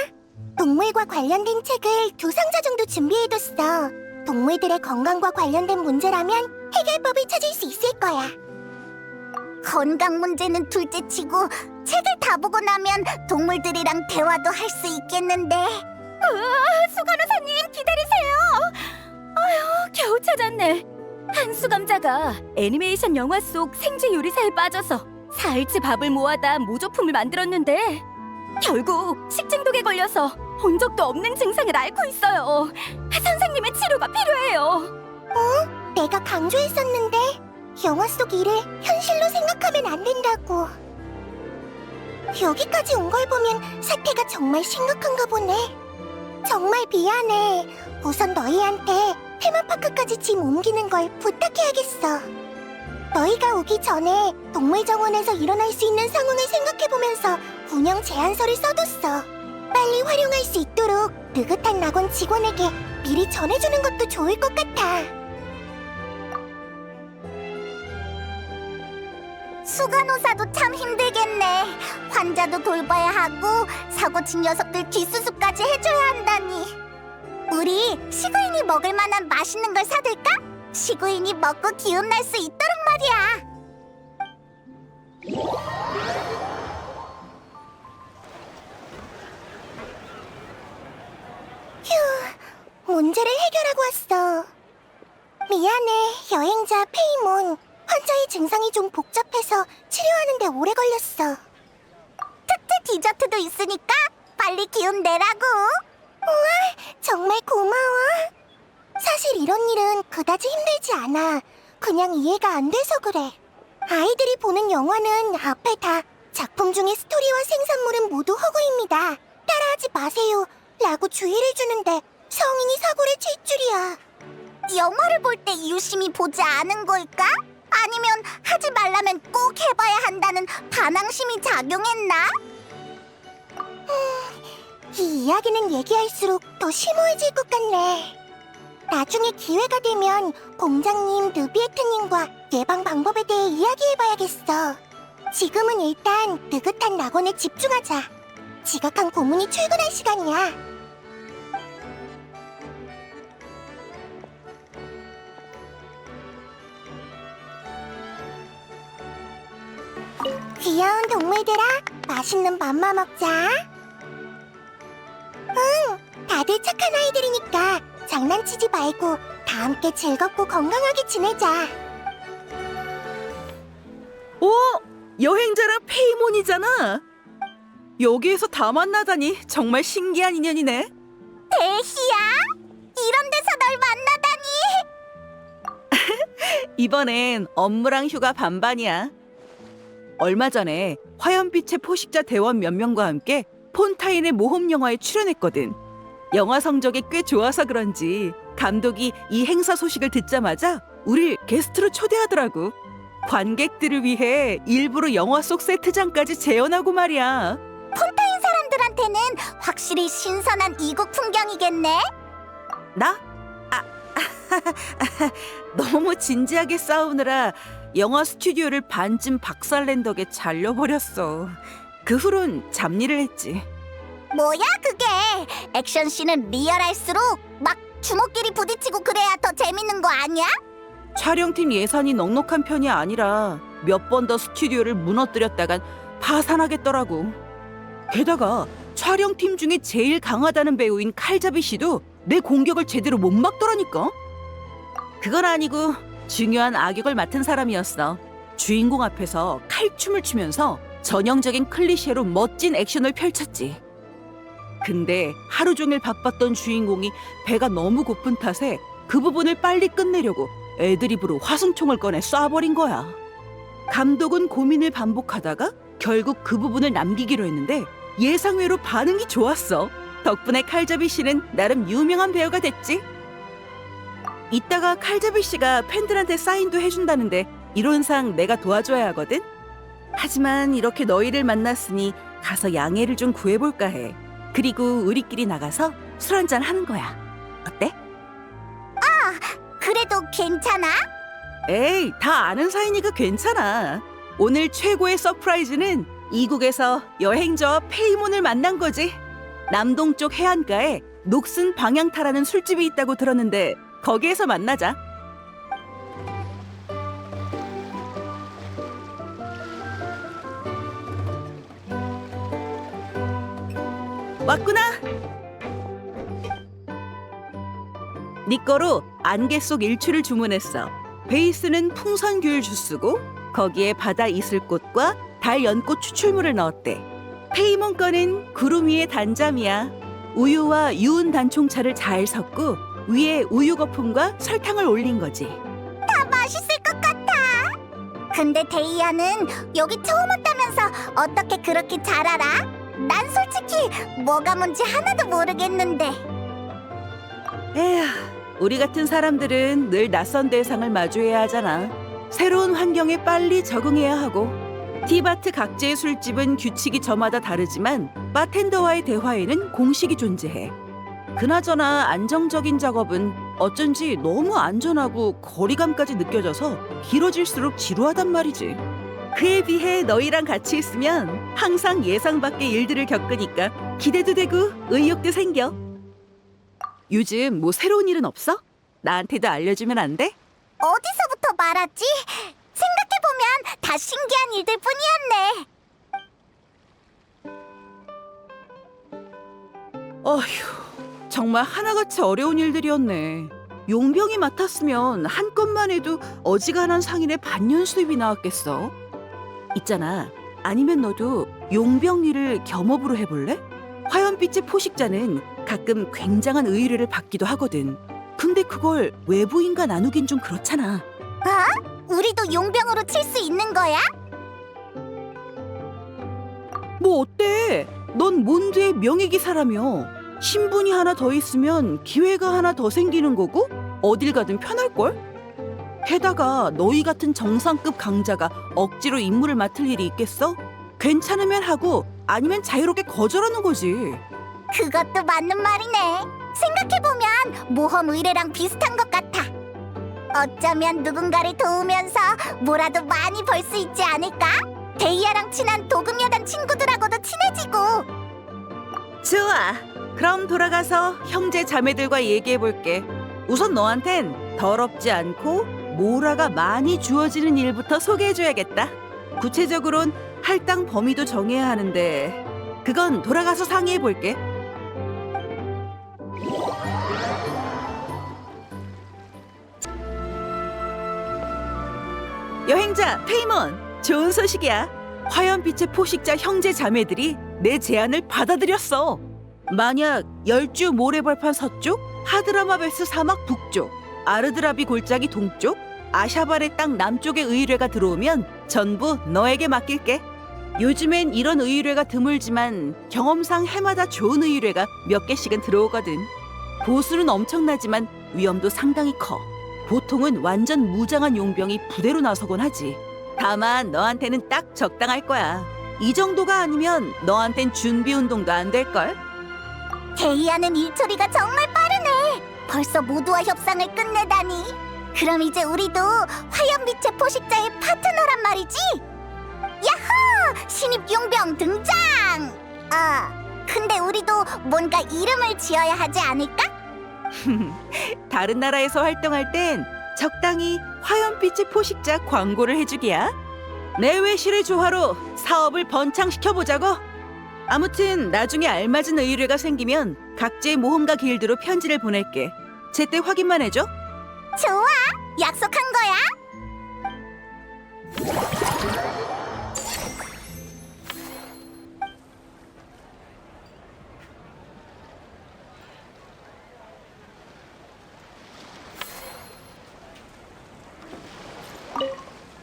동물과 관련된 책을 2상자 정도 준비해뒀어. 동물들의 건강과 관련된 문제라면 해결법을 찾을 수 있을 거야. 건강 문제는 둘째치고 책을 다 보고 나면 동물들이랑 대화도 할 수 있겠는데. 수간호사님 기다리세요. 아휴, 겨우 찾았네. 한수감자가 애니메이션 영화 속 생쥐 요리사에 빠져서 사흘치 밥을 모아다 모조품을 만들었는데 결국 식중독에 걸려서 본 적도 없는 증상을 앓고 있어요. 선생님의 치료가 필요해요. 내가 강조했었는데 영화 속 일을 현실로 생각하면 안 된다고. 여기까지 온 걸 보면 사태가 정말 심각한가 보네. 정말 미안해. 우선 너희한테 테마파크까지 짐 옮기는 걸 부탁해야겠어. 너희가 오기 전에 동물정원에서 일어날 수 있는 상황을 생각해보면서 운영 제안서를 써뒀어. 빨리 활용할 수 있도록 느긋한 낙원 직원에게 미리 전해주는 것도 좋을 것 같아. 수간호사도 참 힘들겠네. 환자도 돌봐야 하고 사고친 녀석들 뒷수습까지 해줘야 한다니. 우리 시구인이 먹을 만한 맛있는 걸 사둘까? 시구인이 먹고 기운날 수 있도록 말이야. 휴, 문제를 해결하고 왔어. 미안해, 여행자 페이몬. 환자의 증상이 좀 복잡해서 치료하는데 오래 걸렸어. 특제 디저트도 있으니까 빨리 기운 내라고. 우와, 정말 고마워. 사실 이런 일은 그다지 힘들지 않아. 그냥 이해가 안 돼서 그래. 아이들이 보는 영화는 앞에 다 작품 중의 스토리와 생산물은 모두 허구입니다. 따라하지 마세요 라고 주의를 주는데 성인이 사고를 칠 줄이야. 영화를 볼 때 유심히 보지 않은 걸까? 아니면 하지 말라면 꼭 해봐야 한다는 반항심이 작용했나? 이 이야기는 얘기할수록 더 심오해질 것 같네. 나중에 기회가 되면 공장님 느비에트님과 예방 방법에 대해 이야기해봐야겠어. 지금은 일단 느긋한 낙원에 집중하자. 지각한 고문이 출근할 시간이야. 귀여운 동물들아, 맛있는 밥만 먹자. 응, 다들 착한 아이들이니까 장난치지 말고 다 함께 즐겁고 건강하게 지내자. 오! 여행자랑 페이몬이잖아. 여기에서 다 만나다니 정말 신기한 인연이네. 대희야? 이런 데서 널 만나다니. 이번엔 업무랑 휴가 반반이야. 얼마 전에 화염빛의 포식자 대원 몇 명과 함께 폰타인의 모험 영화에 출연했거든. 영화 성적이 꽤 좋아서 그런지 감독이 이 행사 소식을 듣자마자 우릴 게스트로 초대하더라고. 관객들을 위해 일부러 영화 속 세트장까지 재현하고 말이야. 폰타인 사람들한테는 확실히 신선한 이국 풍경이겠네. 나? 너무 진지하게 싸우느라 영화 스튜디오를 반쯤 박살낸 덕에 잘려버렸어. 그 후론 잡일을 했지. 뭐야 그게? 액션씬은 리얼할수록 막 주먹끼리 부딪히고 그래야 더 재밌는 거 아니야? 촬영팀 예산이 넉넉한 편이 아니라 몇 번 더 스튜디오를 무너뜨렸다간 파산하겠더라고. 게다가 촬영팀 중에 제일 강하다는 배우인 칼자비 씨도 내 공격을 제대로 못 막더라니까. 그건 아니고 중요한 악역을 맡은 사람이었어. 주인공 앞에서 칼춤을 추면서 전형적인 클리셰로 멋진 액션을 펼쳤지. 근데 하루 종일 바빴던 주인공이 배가 너무 고픈 탓에 그 부분을 빨리 끝내려고 애드리브로 화승총을 꺼내 쏴버린 거야. 감독은 고민을 반복하다가 결국 그 부분을 남기기로 했는데 예상외로 반응이 좋았어. 덕분에 칼자비 씨는 나름 유명한 배우가 됐지. 이따가 칼자비 씨가 팬들한테 사인도 해준다는데 이론상 내가 도와줘야 하거든. 하지만 이렇게 너희를 만났으니 가서 양해를 좀 구해볼까 해. 그리고 우리끼리 나가서 술 한잔 하는 거야. 어때? 그래도 괜찮아? 에이, 다 아는 사이니까 괜찮아. 오늘 최고의 서프라이즈는 이국에서 여행자와 페이몬을 만난 거지. 남동쪽 해안가에 녹슨 방향타라는 술집이 있다고 들었는데 거기에서 만나자. 왔구나. 네 거로 안개 속 일출을 주문했어. 베이스는 풍선귤 주스고 거기에 바다 이슬꽃과 달 연꽃 추출물을 넣었대. 페이몬 거는 구름 위의 단잠이야. 우유와 유은 단총차를 잘 섞고 위에 우유 거품과 설탕을 올린 거지. 다 맛있을 것 같아. 근데 데이아는 여기 처음 왔다면서 어떻게 그렇게 잘 알아? 난 솔직히 뭐가 뭔지 하나도 모르겠는데. 에휴, 우리 같은 사람들은 늘 낯선 대상을 마주해야 하잖아. 새로운 환경에 빨리 적응해야 하고. 티바트 각지의 술집은 규칙이 저마다 다르지만 바텐더와의 대화에는 공식이 존재해. 그나저나 안정적인 작업은 어쩐지 너무 안전하고 거리감까지 느껴져서 길어질수록 지루하단 말이지. 그에 비해 너희랑 같이 있으면 항상 예상 밖의 일들을 겪으니까 기대도 되고 의욕도 생겨. 요즘 뭐 새로운 일은 없어? 나한테도 알려주면 안 돼? 어디서부터 말하지? 생각해보면 다 신기한 일들 뿐이었네. 어휴, 정말 하나같이 어려운 일들이었네. 용병이 맡았으면 한건만 해도 어지간한 상인의 반년 수입이 나왔겠어. 있잖아, 아니면 너도 용병 일을 겸업으로 해볼래? 화염빛의 포식자는 가끔 굉장한 의뢰를 받기도 하거든. 근데 그걸 외부인과 나누긴 좀 그렇잖아. 우리도 용병으로 칠 수 있는 거야? 뭐 어때? 넌 몬드의 명예기사라며. 신분이 하나 더 있으면 기회가 하나 더 생기는 거고 어딜 가든 편할걸? 게다가 너희 같은 정상급 강자가 억지로 임무를 맡을 일이 있겠어? 괜찮으면 하고 아니면 자유롭게 거절하는 거지. 그것도 맞는 말이네. 생각해보면 모험 의뢰랑 비슷한 것 같아. 어쩌면 누군가를 도우면서 뭐라도 많이 벌 수 있지 않을까? 데이아랑 친한 도금여단 친구들하고도 친해지고. 좋아. 그럼 돌아가서 형제 자매들과 얘기해볼게. 우선 너한텐 더럽지 않고 모라가 많이 주어지는 일부터 소개해줘야겠다. 구체적으론 할당 범위도 정해야 하는데 그건 돌아가서 상의해볼게. 여행자 페이몬, 좋은 소식이야. 화염빛의 포식자 형제 자매들이 내 제안을 받아들였어. 만약 열주 모래벌판 서쪽, 하드라마베스 사막 북쪽, 아르드라비 골짜기 동쪽, 아샤발의 땅 남쪽의 의뢰가 들어오면 전부 너에게 맡길게. 요즘엔 이런 의뢰가 드물지만 경험상 해마다 좋은 의뢰가 몇 개씩은 들어오거든. 보수는 엄청나지만 위험도 상당히 커. 보통은 완전 무장한 용병이 부대로 나서곤 하지. 다만 너한테는 딱 적당할 거야. 이 정도가 아니면 너한텐 준비 운동도 안 될걸? 데이아는 일처리가 정말 빠르네. 벌써 모두와 협상을 끝내다니. 그럼 이제 우리도 화염빛의 포식자의 파트너란 말이지? 야호! 신입 용병 등장! 근데 우리도 뭔가 이름을 지어야 하지 않을까? 다른 나라에서 활동할 땐 적당히 화염빛의 포식자 광고를 해주기야. 내 외실의 조화로 사업을 번창시켜보자고. 아무튼 나중에 알맞은 의뢰가 생기면 각지의 모험가 길드로 편지를 보낼게. 제때 확인만 해줘. 좋아! 약속한 거야?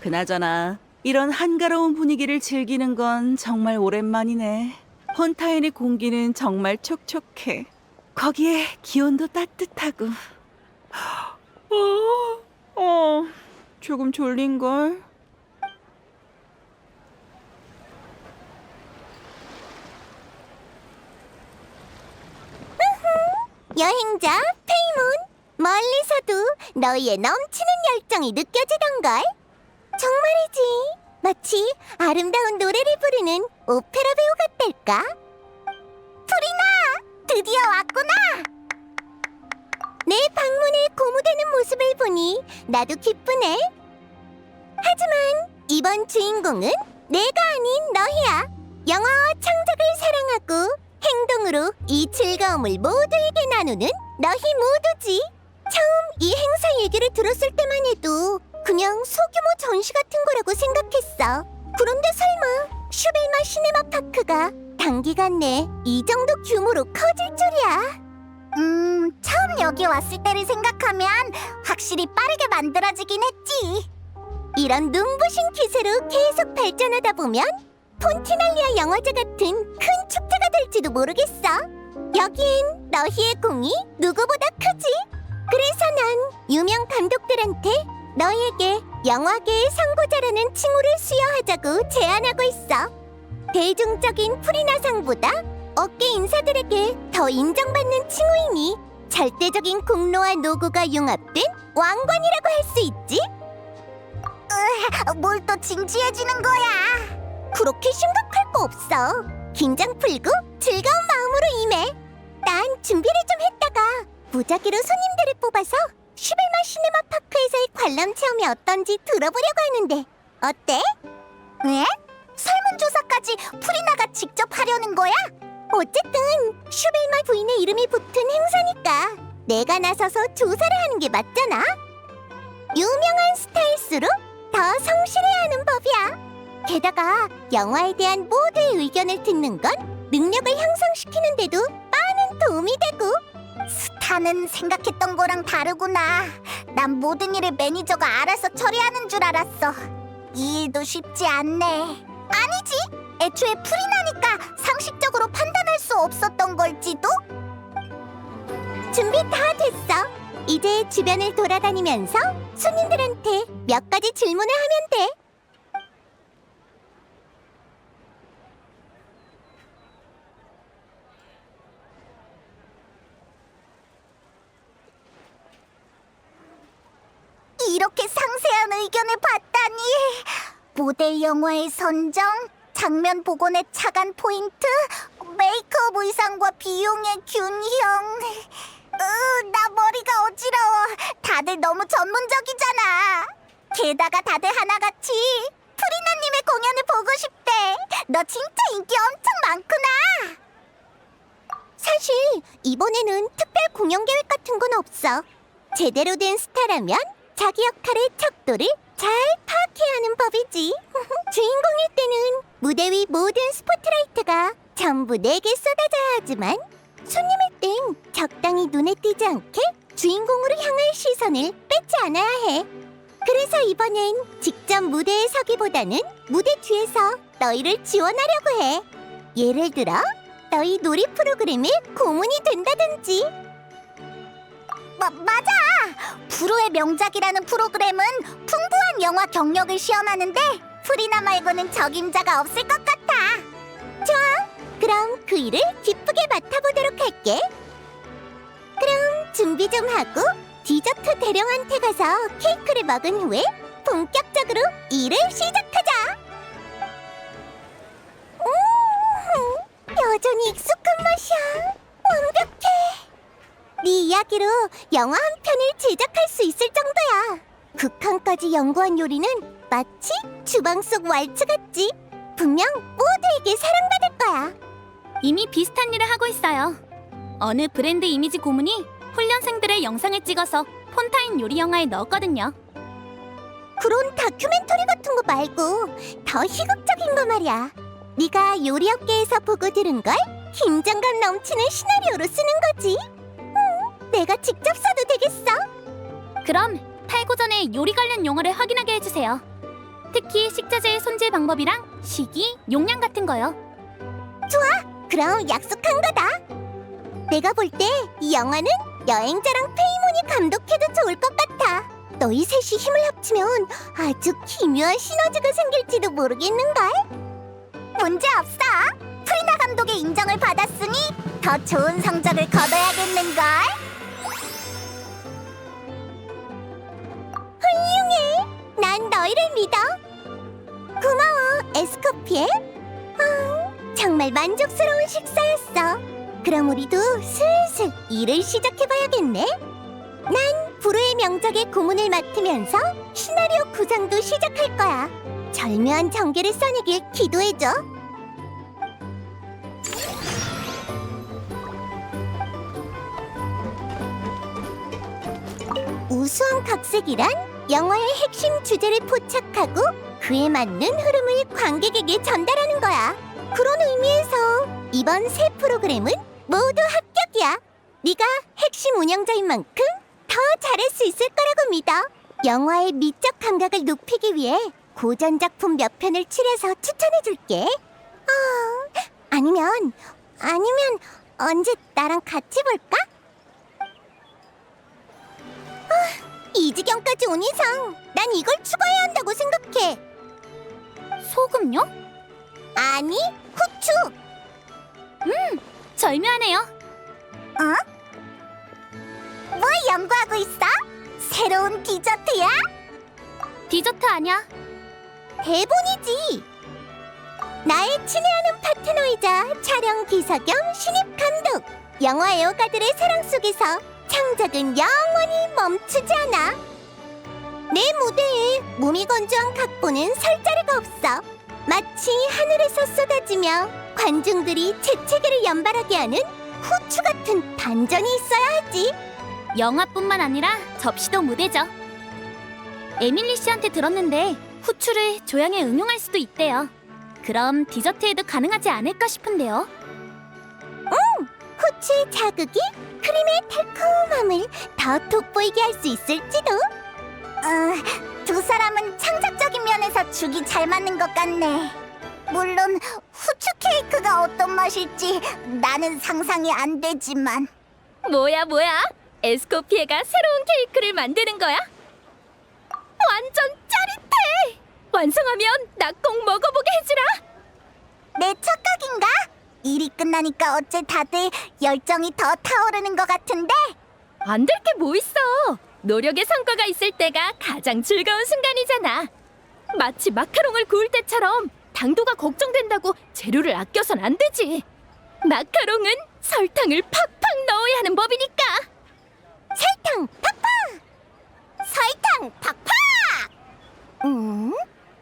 그나저나 이런 한가로운 분위기를 즐기는 건 정말 오랜만이네. 폰타인의 공기는 정말 촉촉해. 거기에 기온도 따뜻하고. 조금 졸린걸. 여행자 페이몬, 멀리서도 너희의 넘치는 열정이 느껴지던걸. 정말이지, 마치 아름다운 노래를 부르는 오페라 배우 같달까? 프리나, 드디어 왔구나. 내 방문에 고무되는 모습을 보니 나도 기쁘네. 하지만 이번 주인공은 내가 아닌 너희야. 영화와 창작을 사랑하고 행동으로 이 즐거움을 모두에게 나누는 너희 모두지. 처음 이 행사 얘기를 들었을 때만 해도 그냥 소규모 전시 같은 거라고 생각했어. 그런데 설마 슈벨마 시네마파크가 단기간 내에 이 정도 규모로 커질 줄이야. 처음 여기 왔을 때를 생각하면 확실히 빠르게 만들어지긴 했지. 이런 눈부신 기세로 계속 발전하다 보면 폰티날리아 영화제 같은 큰 축제가 될지도 모르겠어. 여긴 너희의 공이 누구보다 크지. 그래서 난 유명 감독들한테 너희에게 영화계의 선구자라는 칭호를 수여하자고 제안하고 있어. 대중적인 프리나상보다 업계 인사들에게 더 인정받는 칭호이니 절대적인 공로와 노고가 융합된 왕관이라고 할 수 있지. 뭘 또 진지해지는 거야? 그렇게 심각할 거 없어. 긴장 풀고 즐거운 마음으로 임해. 난 준비를 좀 했다가 무작위로 손님들을 뽑아서 슈벨마 시네마파크에서의 관람 체험이 어떤지 들어보려고 하는데 어때? 왜? 설문조사까지 프리나가 직접 하려는 거야? 어쨌든 슈벨마 부인의 이름이 붙은 행사니까 내가 나서서 조사를 하는 게 맞잖아. 유명한 스타일수록 더 성실해야 하는 법이야. 게다가 영화에 대한 모두의 의견을 듣는 건 능력을 향상시키는 데도 많은 도움이 되고. 스타는 생각했던 거랑 다르구나. 난 모든 일을 매니저가 알아서 처리하는 줄 알았어. 이 일도 쉽지 않네. 아니지, 애초에 프리나니까 상식적으로 판단할 수 없었던 걸지도? 준비 다 됐어. 이제 주변을 돌아다니면서 손님들한테 몇 가지 질문을 하면 돼. 이렇게 상세한 의견을 받다니. 모델 영화의 선정, 장면 복원의 차관 포인트, 메이크업 의상과 비용의 균형. 나 머리가 어지러워. 다들 너무 전문적이잖아. 게다가 다들 하나같이 프리나님의 공연을 보고 싶대. 너 진짜 인기 엄청 많구나. 사실 이번에는 특별 공연 계획 같은 건 없어. 제대로 된 스타라면 자기 역할의 척도를 잘 파악해야 하는 법이지. 주인공일 때는 무대 위 모든 스포트라이트가 전부 내게 쏟아져야 하지만 손님일 땐 적당히 눈에 띄지 않게 주인공으로 향할 시선을 뺏지 않아야 해. 그래서 이번엔 직접 무대에 서기보다는 무대 뒤에서 너희를 지원하려고 해. 예를 들어 너희 놀이 프로그램의 고문이 된다든지. 맞아! 불후의 명작이라는 프로그램은 풍부한 영화 경력을 시험하는데 프리나 말고는 적임자가 없을 것 같아. 좋아, 그럼 그 일을 기쁘게 맡아보도록 할게. 그럼 준비 좀 하고 디저트 대령한테 가서 케이크를 먹은 후에 본격적으로 일을 시작하자. 여전히 익숙한 맛이야. 완벽해. 네 이야기로 영화 한 편을 제작할 수 있을 정도야. 극한까지 연구한 요리는 마치 주방 속 왈츠 같지. 분명 모두에게 사랑받을 거야. 이미 비슷한 일을 하고 있어요. 어느 브랜드 이미지 고문이 훈련생들의 영상을 찍어서 폰타인 요리 영화에 넣었거든요. 그런 다큐멘터리 같은 거 말고 더 희극적인 거 말이야. 네가 요리 업계에서 보고 들은 걸 긴장감 넘치는 시나리오로 쓰는 거지. 내가 직접 써도 되겠어? 그럼 탈고 전에 요리 관련 용어를 확인하게 해주세요. 특히 식자재의 손질 방법이랑 시기, 용량 같은 거요. 그럼 약속한 거다. 내가 볼 때 이 영화는 여행자랑 페이몬이 감독해도 좋을 것 같아. 너희 셋이 힘을 합치면 아주 기묘한 시너지가 생길지도 모르겠는걸? 문제 없어. 프리나 감독의 인정을 받았으니 더 좋은 성적을 거둬야겠는걸? 훌륭해. 난 너희를 믿어. 고마워, 에스코피에. 정말 만족스러운 식사였어. 그럼 우리도 슬슬 일을 시작해봐야겠네. 난 불후의 명작의 고문을 맡으면서 시나리오 구상도 시작할 거야. 절묘한 전개를 써내길 기도해줘. 우수한 각색이란 영화의 핵심 주제를 포착하고 그에 맞는 흐름을 관객에게 전달하는 거야. 그런 의미에서 이번 새 프로그램은 모두 합격이야. 네가 핵심 운영자인 만큼 더 잘할 수 있을 거라고 믿어. 영화의 미적 감각을 높이기 위해 고전 작품 몇 편을 추려서 추천해줄게. 아니면 언제 나랑 같이 볼까? 이 지경까지 온 이상 난 이걸 추가해야 한다고 생각해. 소금요? 아니, 후추. 절묘하네요. 뭘 연구하고 있어? 새로운 디저트야? 디저트 아니야. 대본이지. 나의 친애하는 파트너이자 촬영 기사 겸 신입 감독. 영화 애호가들의 사랑 속에서 창작은 영원히 멈추지 않아. 내 무대에 무미건조한 각본은 설 자리가 없어. 마치 하늘에서 쏟아지며 관중들이 재채기를 연발하게 하는 후추 같은 반전이 있어야 하지. 영화뿐만 아니라 접시도 무대죠. 에밀리 씨한테 들었는데 후추를 조향에 응용할 수도 있대요. 그럼 디저트에도 가능하지 않을까 싶은데요. 후추의 자극이 크림의 달콤함을 더 돋보이게 할 수 있을지도. 두 사람은 창작적인 면에서 죽이 잘 맞는 것 같네. 물론 후추 케이크가 어떤 맛일지 나는 상상이 안 되지만. 뭐야? 에스코피에가 새로운 케이크를 만드는 거야? 완전 짜릿해! 완성하면 나 꼭 먹어보게 해주라! 내 착각인가? 일이 끝나니까 어째 다들 열정이 더 타오르는 것 같은데? 안 될 게 뭐 있어! 노력의 성과가 있을 때가 가장 즐거운 순간이잖아. 마치 마카롱을 구울 때처럼 당도가 걱정된다고 재료를 아껴선 안 되지. 마카롱은 설탕을 팍팍 넣어야 하는 법이니까. 설탕 팍팍! 설탕 팍팍!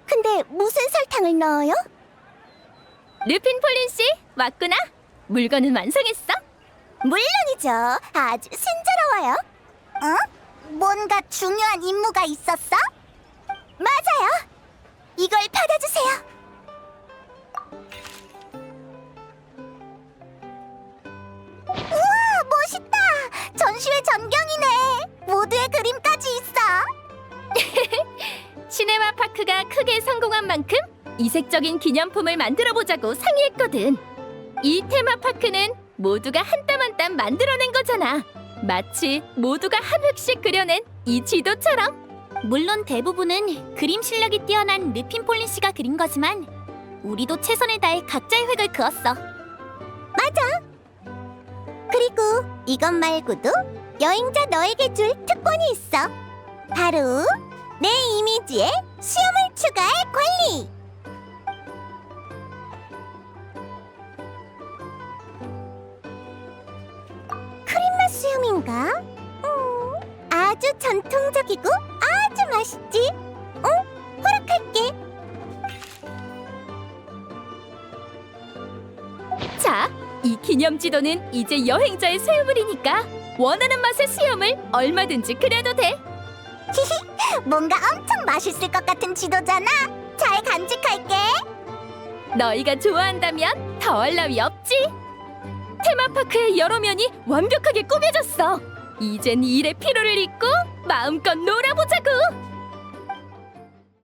근데 무슨 설탕을 넣어요? 르핀 폴린 씨, 왔구나. 물건은 완성했어? 물론이죠. 아주 순조로워요. 뭔가 중요한 임무가 있었어? 맞아요. 이걸 받아주세요. 우와, 멋있다. 전시회 전경이네. 모두의 그림까지 있어. 시네마 파크가 크게 성공한 만큼 이색적인 기념품을 만들어 보자고 상의했거든. 이 테마파크는 모두가 한 땀 한 땀 만들어낸 거잖아. 마치 모두가 한 획씩 그려낸 이 지도처럼. 물론 대부분은 그림 실력이 뛰어난 르핀 폴린 씨가 그린 거지만 우리도 최선을 다해 각자의 획을 그었어. 그리고 이것 말고도 여행자 너에게 줄 특권이 있어. 바로 내 이미지에 수염을 추가할 권리. 크림맛 수염인가? 아주 전통적이고 아주 맛있지? 허락할게. 자, 이 기념 지도는 이제 여행자의 소유물이니까 원하는 맛의 수염을 얼마든지 그려도 돼. 뭔가 엄청 맛있을 것 같은 지도잖아. 잘 간직할게. 너희가 좋아한다면 더할 나위 없지. 테마파크의 여러 면이 완벽하게 꾸며졌어. 이젠 일의 피로를 잊고 마음껏 놀아보자고.